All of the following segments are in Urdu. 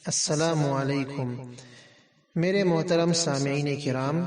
السلام علیکم میرے محترم سامعین کرام،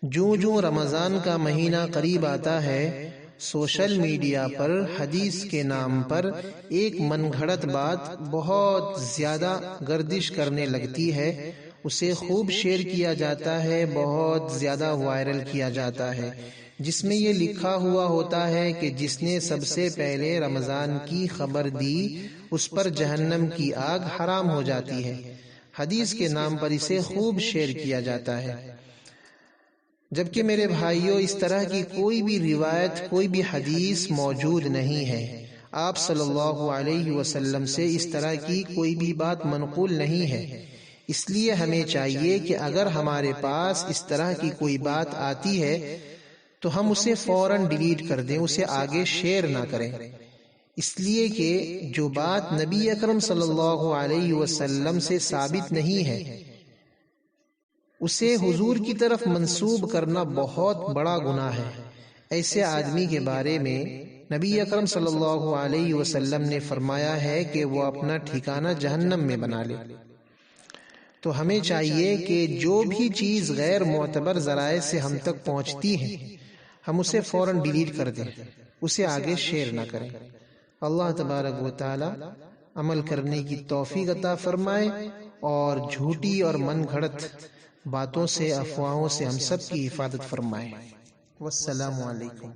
جوں رمضان کا مہینہ قریب آتا ہے، سوشل میڈیا پر حدیث کے نام پر ایک من گھڑت بات بہت زیادہ گردش کرنے لگتی ہے، اسے خوب شیئر کیا جاتا ہے، بہت زیادہ وائرل کیا جاتا ہے، جس میں یہ لکھا ہوا ہوتا ہے کہ جس نے سب سے پہلے رمضان کی خبر دی اس پر جہنم کی آگ حرام ہو جاتی ہے۔ حدیث کے نام پر اسے خوب شیئر کیا جاتا ہے، جبکہ میرے بھائیوں اس طرح کی کوئی بھی روایت، کوئی بھی حدیث موجود نہیں ہے۔ آپ صلی اللہ علیہ وسلم سے اس طرح کی کوئی بھی بات منقول نہیں ہے۔ اس لیے ہمیں چاہیے کہ اگر ہمارے پاس اس طرح کی کوئی بات آتی ہے تو ہم اسے فوراً ڈیلیٹ کر دیں، اسے آگے شیئر نہ کریں، اس لیے کہ جو بات نبی اکرم صلی اللہ علیہ وسلم سے ثابت نہیں ہے اسے حضور کی طرف منسوب کرنا بہت بڑا گناہ ہے۔ ایسے آدمی کے بارے میں نبی اکرم صلی اللہ علیہ وسلم نے فرمایا ہے کہ وہ اپنا ٹھکانہ جہنم میں بنا لے۔ تو ہمیں چاہیے کہ جو بھی چیز غیر معتبر ذرائع سے ہم تک پہنچتی ہے ہم اسے فوراً ڈیلیٹ کر دیں، اسے آگے شیئر نہ کریں۔ اللہ تبارک و تعالی عمل کرنے کی توفیق عطا فرمائے اور جھوٹی اور من گھڑت باتوں سے، افواہوں سے ہم سب کی حفاظت فرمائے۔ والسلام علیکم۔